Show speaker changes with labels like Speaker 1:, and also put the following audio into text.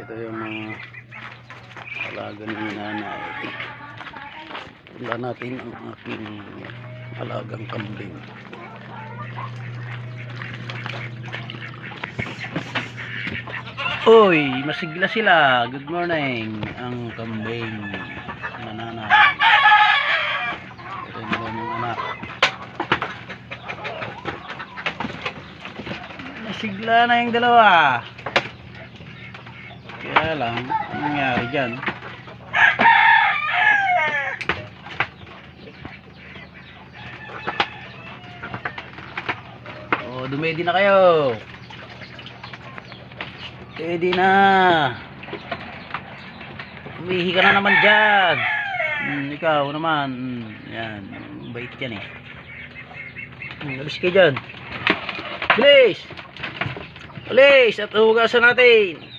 Speaker 1: Ito yung mga alaga ni nanay. Tunda natin ang aking alagang kambing. Uy, masigla sila. Good morning. Ang kambing na nanay. Ito yung dalawang anak. Masigla na yung dalawa. Kaya lang, anong nangyari dyan? O, dumedi na kayo. Pwede na. Umihi ka na naman dyan. Ikaw naman. Yan, bait yan eh. Alis kayo dyan. Bilis! Bilis! At hugasan natin.